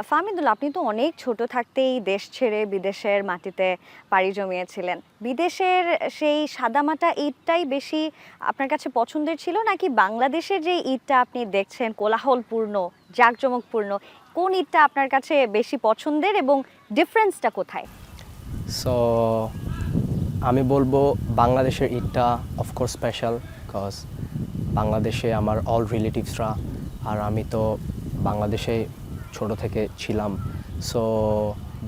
ফাহমিদুল, আপনি তো অনেক ছোট থাকতেই দেশ ছেড়ে বিদেশের মাটিতে পাড়ি জমিয়েছিলেন। বিদেশের সেই সাদামাটা ঈদটাই বেশি আপনার কাছে পছন্দের ছিল, নাকি বাংলাদেশের যে ঈদটা আপনি দেখছেন কোলাহলপূর্ণ, জাঁকজমকপূর্ণ, কোন ঈদটা আপনার কাছে বেশি পছন্দের এবং ডিফারেন্সটা কোথায়? সো আমি বলবো বাংলাদেশের ঈদটা অফকোর্স স্পেশাল, বিকজ বাংলাদেশে আমার অল রিলেটিভসরা, আর আমি তো বাংলাদেশে ছোট থেকে ছিলাম। সো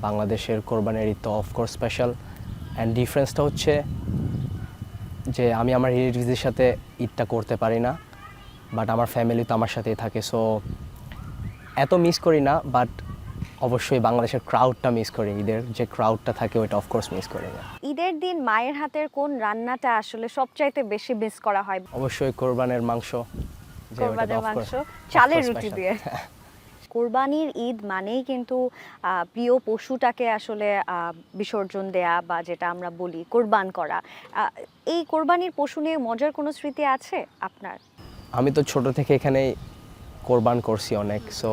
বাংলাদেশের কোরবানির ঈদ তো অফকোর্স স্পেশাল। অ্যান্ড ডিফারেন্সটা হচ্ছে যে আমি আমার রিলেটিভসদের সাথে ঈদটা করতে পারি না, বাট আমার ফ্যামিলি তো আমার সাথেই থাকে। সো এত মিস করি না, বাট অবশ্যই বাংলাদেশের ক্রাউডটা মিস করি। ঈদের যে ক্রাউডটা থাকে ওইটা অফকোর্স মিস করি না। ঈদের দিন মায়ের হাতের কোন রান্নাটা আসলে সবচাইতে বেশি মিস করা হয়? অবশ্যই কোরবানের মাংস, যে ওটা কোরবানির of মাংস, course চালের রুটি special। দিয়ে। কোরবানির ঈদ মানেই কিন্তু প্রিয় পশুটাকে আসলে বিসর্জন দেয়া, বা যেটা আমরা বলি কোরবান করা। এই কোরবানির পশু নিয়ে মজার কোনো স্মৃতি আছে আপনার? আমি তো ছোট থেকে এখানেই কোরবান করছি অনেক। সো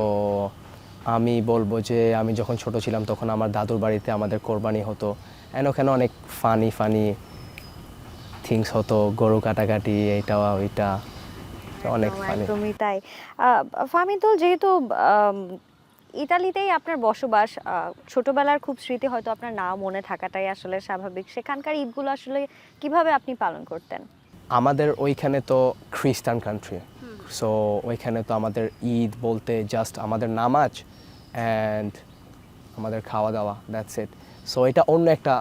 আমি বলবো যে আমি যখন ছোট ছিলাম তখন আমার দাদুর বাড়িতে আমাদের কোরবানি হতো, অ্যান্ড ওখানে অনেক ফানি থিংস হতো, গরু কাটাকাটি, এইটা ওইটা, অনেক ফানি। একদমই তাই। ফাহমিদুল, যেহেতু আম, ইতালিতেই আপনার বসবাস, ছোটবেলার খুব স্মৃতি হয়তো আপনার নাও মনে থাকাটাই আসলে স্বাভাবিক। সেখানকার ঈদগুলো আসলে কিভাবে আপনি পালন করতেন? আমাদের ওইখানে তো খ্রিস্টান কান্ট্রি, সো ওইখানে তো আমাদের ঈদ বলতে জাস্ট আমাদের নামাজ অ্যান্ড আমাদের খাওয়া দাওয়া, দ্যাটস ইট। সো এটা অন্য একটা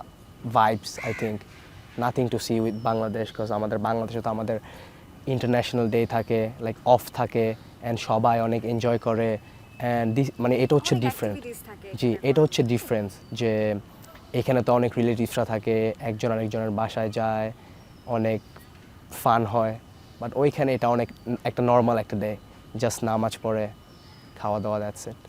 vibes, I think nothing to see with Bangladesh, because আমাদের বাংলাদেশে তো আমাদের ইন্টারন্যাশনাল ডে থাকে, লাইক অফ থাকে, অ্যান্ড সবাই অনেক এনজয় করে। অ্যান্ড মানে এটা হচ্ছে ডিফারেন্ট। জি, এটা হচ্ছে ডিফারেন্স, যে এখানে তো অনেক রিলেটিভসরা থাকে, একজন আরেকজনের বাসায় যায়, অনেক ফান হয়। বাট ওইখানে এটা অনেক একটা নর্মাল একটা ডে, জাস্ট নামাজ পড়ে খাওয়া দাওয়া, দ্যাটস ইট।